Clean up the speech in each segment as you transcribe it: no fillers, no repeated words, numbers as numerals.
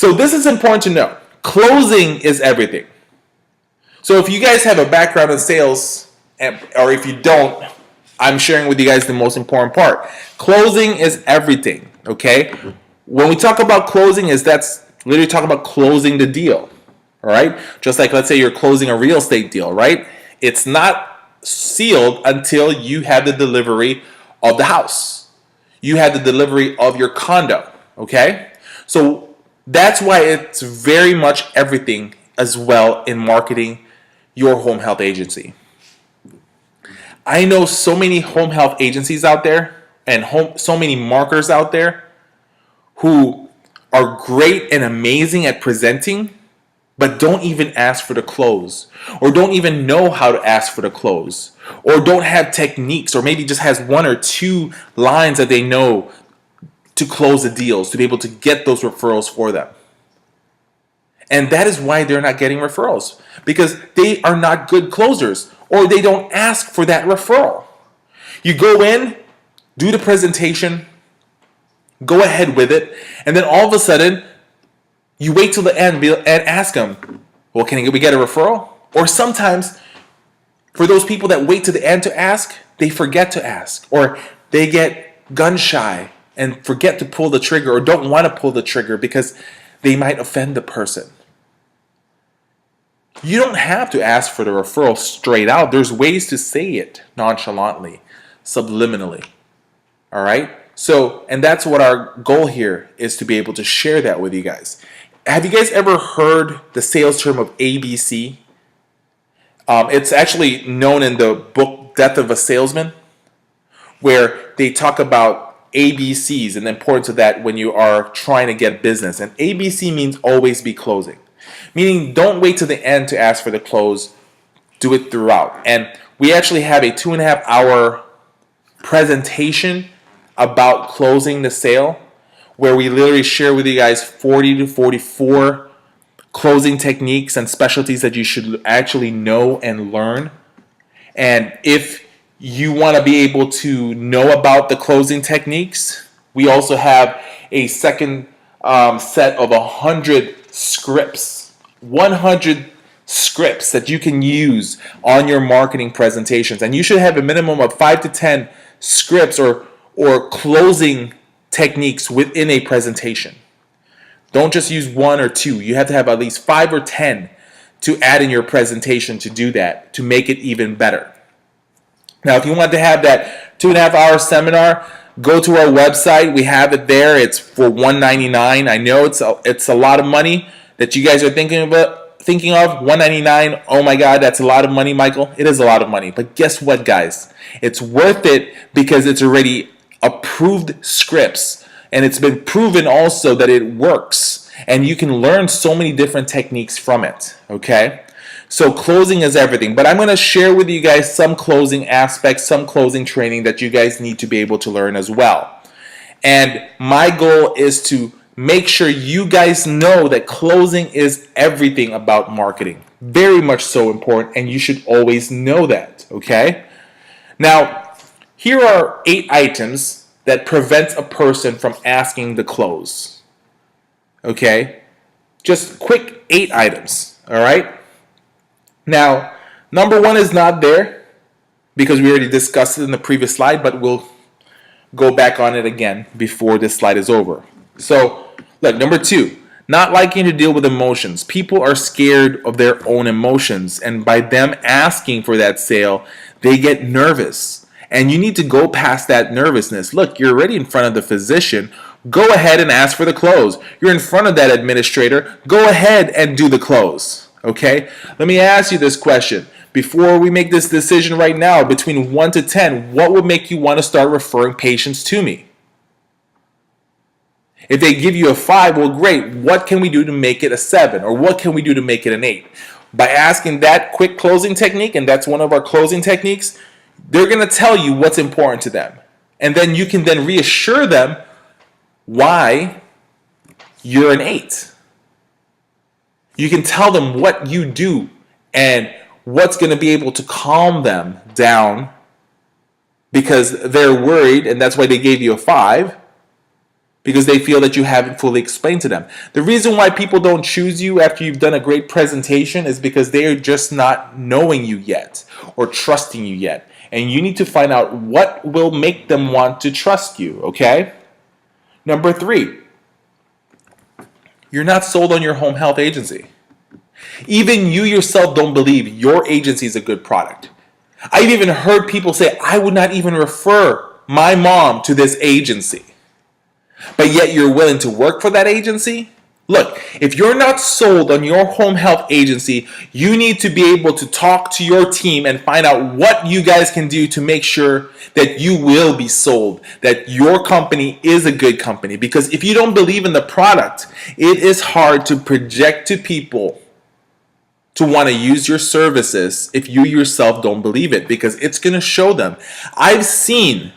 So this is important to know. Closing is everything. So if you guys have a background in sales, or if you don't, I'm sharing with you guys the most important part. Closing is everything, okay? When we talk about closing, that's literally talking about closing the deal, all right? Just like, let's say you're closing a real estate deal, right? It's not sealed until you have the delivery of the house. You have the delivery of your condo, okay? So that's why it's very much everything as well in marketing your home health agency. I know so many home health agencies out there and so many marketers out there who are great and amazing at presenting, but don't even ask for the close, or don't even know how to ask for the close, or don't have techniques, or maybe just has one or two lines that they know to close the deals, to be able to get those referrals for them. And that is why they're not getting referrals, because they are not good closers, or they don't ask for that referral. You go in, do the presentation, go ahead with it, and then all of a sudden, you wait till the end and ask them, well, can we get a referral? Or sometimes, for those people that wait to the end to ask, they forget to ask, or they get gun shy and forget to pull the trigger, or don't want to pull the trigger because they might offend the person. You don't have to ask for the referral straight out. There's ways to say it nonchalantly, subliminally. All right? So, and that's what our goal here is, to be able to share that with you guys. Have you guys ever heard the sales term of ABC? It's actually known in the book Death of a Salesman, where they talk about ABCs and the importance of that when you are trying to get business. And ABC means always be closing. Meaning, don't wait to the end to ask for the close. Do it throughout. And we actually have a 2.5 hour presentation about closing the sale, where we literally share with you guys 40 to 44 closing techniques and specialties that you should actually know and learn. And if you want to be able to know about the closing techniques, we also have a second set of 100 scripts. 100 scripts that you can use on your marketing presentations. And you should have a minimum of 5 to 10 scripts or closing techniques within a presentation. Don't just use one or two. You have to have at least 5 or 10 to add in your presentation to do that, to make it even better. Now, if you want to have that 2.5 hour seminar, go to our website. We have it there. It's for $199. I know it's a lot of money that you guys are thinking of. $199. Oh my God, that's a lot of money, Michael. It is a lot of money. But guess what, guys? It's worth it because it's already approved scripts, and it's been proven also that it works, and you can learn so many different techniques from it. Okay? So closing is everything. But I'm going to share with you guys some closing aspects, some closing training that you guys need to be able to learn as well. And my goal is to make sure you guys know that closing is everything about marketing. Very much so important, and you should always know that, okay? Now, here are 8 items that prevent a person from asking to close. Okay? Just quick 8 items, all right? Now, number 1 is not there because we already discussed it in the previous slide, but we'll go back on it again before this slide is over. So, look, number 2, not liking to deal with emotions. People are scared of their own emotions, and by them asking for that sale, they get nervous. And you need to go past that nervousness. Look, you're already in front of the physician. Go ahead and ask for the close. You're in front of that administrator. Go ahead and do the close. Okay? Let me ask you this question. Before we make this decision right now, between 1 to 10, what would make you want to start referring patients to me? If they give you a 5, well, great. What can we do to make it a 7? Or what can we do to make it an 8? By asking that quick closing technique, and that's one of our closing techniques, they're going to tell you what's important to them. And then you can then reassure them why you're an 8. You can tell them what you do and what's going to be able to calm them down because they're worried, and that's why they gave you a 5. because they feel that you haven't fully explained to them. The reason why people don't choose you after you've done a great presentation is because they are just not knowing you yet or trusting you yet. And you need to find out what will make them want to trust you, okay? Number 3, you're not sold on your home health agency. Even you yourself don't believe your agency is a good product. I've even heard people say, I would not even refer my mom to this agency. But yet you're willing to work for that agency? Look, if you're not sold on your home health agency, you need to be able to talk to your team and find out what you guys can do to make sure that you will be sold, that your company is a good company. Because if you don't believe in the product, it is hard to project to people to want to use your services if you yourself don't believe it, because it's going to show them. I've seen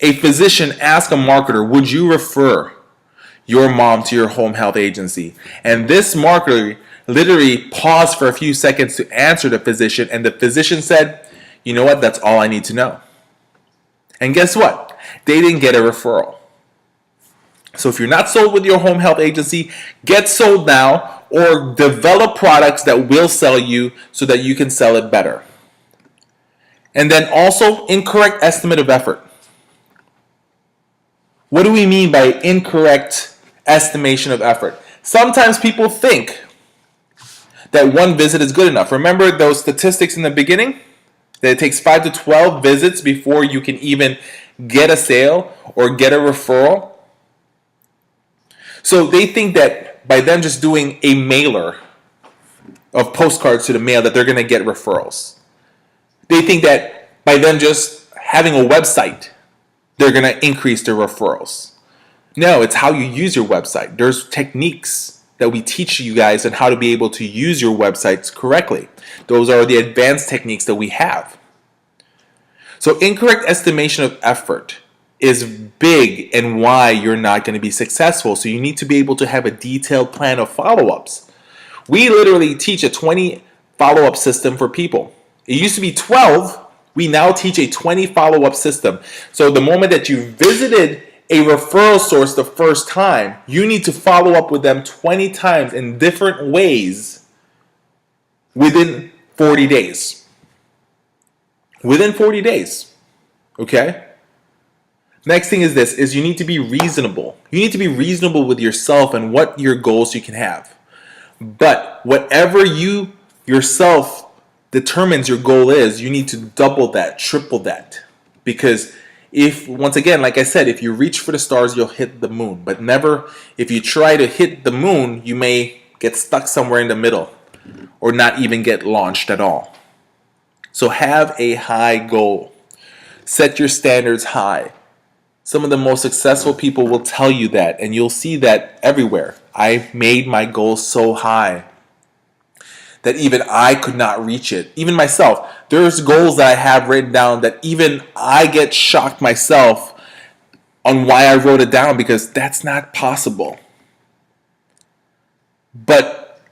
a physician ask a marketer, would you refer your mom to your home health agency? And this marketer literally paused for a few seconds to answer the physician, and the physician said, you know what, that's all I need to know. And guess what? They didn't get a referral. So if you're not sold with your home health agency, get sold now, or develop products that will sell you so that you can sell it better. And then also, incorrect estimate of effort. What do we mean by incorrect estimation of effort? Sometimes people think that one visit is good enough. Remember those statistics in the beginning? That it takes 5 to 12 visits before you can even get a sale or get a referral. So they think that by them just doing a mailer of postcards to the mail that they're going to get referrals. They think that by them just having a website, they're going to increase their referrals. No, it's how you use your website. There's techniques that we teach you guys on how to be able to use your websites correctly. Those are the advanced techniques that we have. So incorrect estimation of effort is big and why you're not going to be successful. So you need to be able to have a detailed plan of follow-ups. We literally teach a 20 follow-up system for people. It used to be 12. We now teach a 20 follow-up system. So the moment that you visited a referral source the first time, you need to follow up with them 20 times in different ways within 40 days. Within 40 days. Okay? Next thing is this, is you need to be reasonable. You need to be reasonable with yourself and what your goals you can have. But whatever you yourself determines your goal is, you need to double that, triple that. Because if, once again, like I said, if you reach for the stars, you'll hit the moon. But never, if you try to hit the moon, you may get stuck somewhere in the middle or not even get launched at all. So have a high goal. Set your standards high. Some of the most successful people will tell you that, and you'll see that everywhere. I made my goals so high that even I could not reach it. Even myself, there's goals that I have written down that even I get shocked myself on why I wrote it down, because that's not possible. But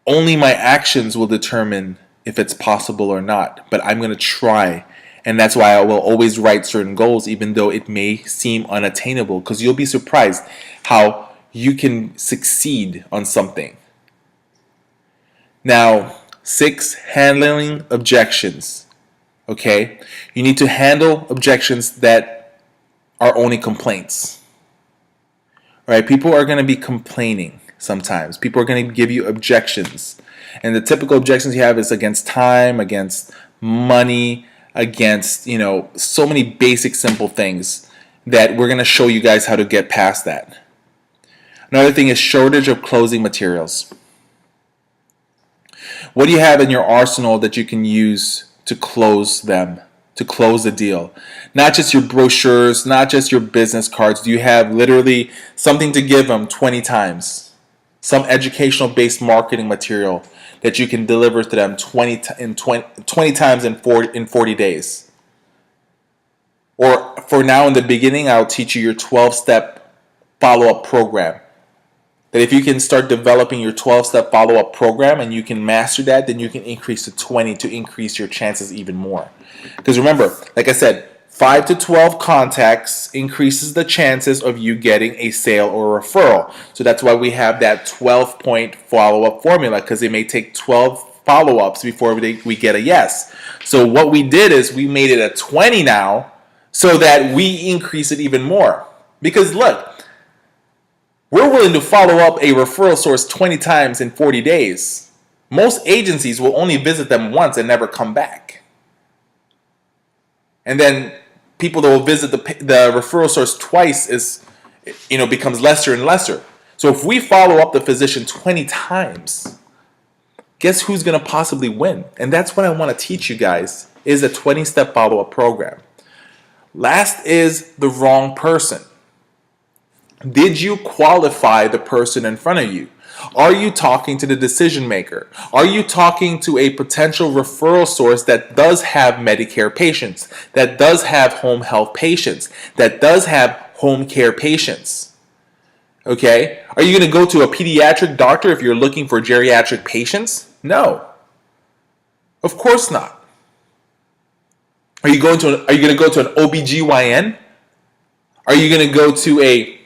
only my actions will determine if it's possible or not. But I'm going to try. And that's why I will always write certain goals, even though it may seem unattainable, because you'll be surprised how you can succeed on something. Now, 6, handling objections. Okay? You need to handle objections that are only complaints. All right? People are going to be complaining sometimes. People are going to give you objections. And the typical objections you have is against time, against money, against, so many basic, simple things that we're going to show you guys how to get past that. Another thing is shortage of closing materials. What do you have in your arsenal that you can use to close them, to close the deal? Not just your brochures, not just your business cards. Do you have literally something to give them 20 times? Some educational-based marketing material that you can deliver to them 20 times in 40 days. Or for now, in the beginning, I'll teach you your 12-step follow-up program. That if you can start developing your 12-step follow-up program and you can master that, then you can increase to 20 to increase your chances even more. Because remember, like I said, 5 to 12 contacts increases the chances of you getting a sale or referral. So that's why we have that 12-point follow-up formula, because it may take 12 follow-ups before we get a yes. So what we did is we made it a 20 now so that we increase it even more. Because look, we're willing to follow up a referral source 20 times in 40 days. Most agencies will only visit them once and never come back. And then people that will visit the referral source twice becomes lesser and lesser. So if we follow up the physician 20 times, guess who's going to possibly win? And that's what I want to teach you guys, is a 20-step follow-up program. Last is the wrong person. Did you qualify the person in front of you? Are you talking to the decision maker? Are you talking to a potential referral source that does have Medicare patients, that does have home health patients, that does have home care patients? Okay? Are you going to go to a pediatric doctor if you're looking for geriatric patients? No. Of course not. Are you going to go to an OBGYN? Are you going to go to a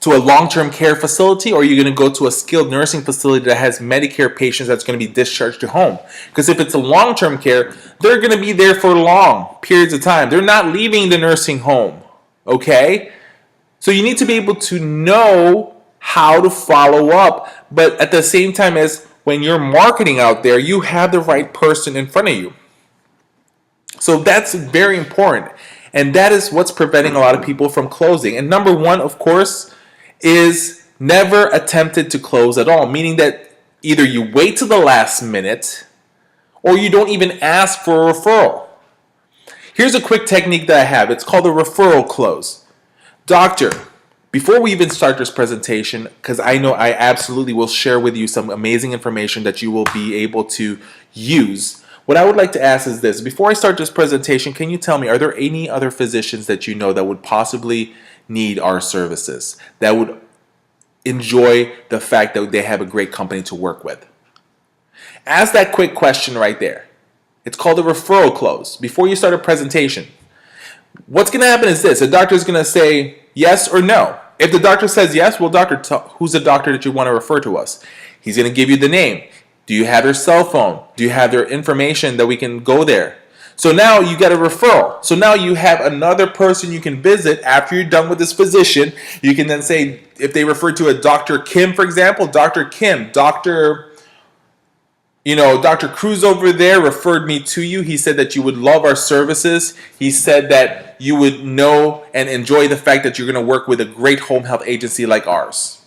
long-term care facility, or are you going to go to a skilled nursing facility that has Medicare patients that's going to be discharged to home? Because if it's a long-term care, they're going to be there for long periods of time. They're not leaving the nursing home, okay? So you need to be able to know how to follow up, but at the same time as when you're marketing out there, you have the right person in front of you. So that's very important, and that is what's preventing a lot of people from closing. And number one, of course, is never attempted to close at all, meaning that either you wait to the last minute or you don't even ask for a referral. Here's a quick technique that I have. It's called a referral close. Doctor, before we even start this presentation, because I know I absolutely will share with you some amazing information that you will be able to use, what I would like to ask is this. Before I start this presentation, can you tell me, are there any other physicians that you know that would possibly need our services, that would enjoy the fact that they have a great company to work with? Ask that quick question right there. It's called a referral close. Before you start a presentation, what's going to happen is this. The doctor is going to say yes or no. If the doctor says yes, well, doctor, who's the doctor that you want to refer to us? He's going to give you the name. Do you have their cell phone? Do you have their information that we can go there? So now you get a referral. So now you have another person you can visit after you're done with this physician. You can then say, if they refer to a Dr. Kim, for example, Dr. Kim, Dr. Cruz over there referred me to you. He said that you would love our services. He said that you would know and enjoy the fact that you're going to work with a great home health agency like ours.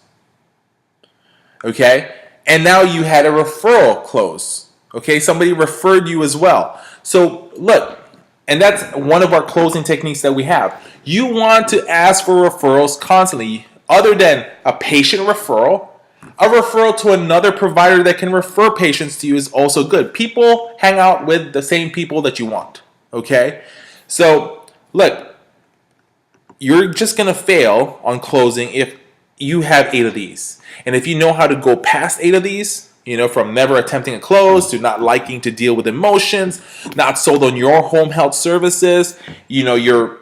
Okay? And now you had a referral close. Okay? Somebody referred you as well. So look, and that's one of our closing techniques that we have. You want to ask for referrals constantly. Other than a patient referral, a referral to another provider that can refer patients to you is also good. People hang out with the same people that you want. Okay? So look, you're just going to fail on closing if you have 8 of these. And if you know how to go past 8 of these, from never attempting a close to not liking to deal with emotions, not sold on your home health services, you have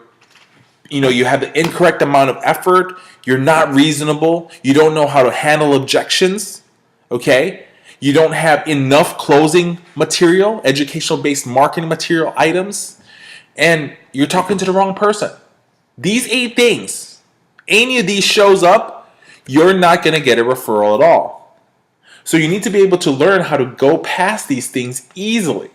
the incorrect amount of effort, you're not reasonable, you don't know how to handle objections, okay? You don't have enough closing material, educational-based marketing material items, and you're talking to the wrong person. These 8 things, any of these shows up, you're not going to get a referral at all. So you need to be able to learn how to go past these things easily.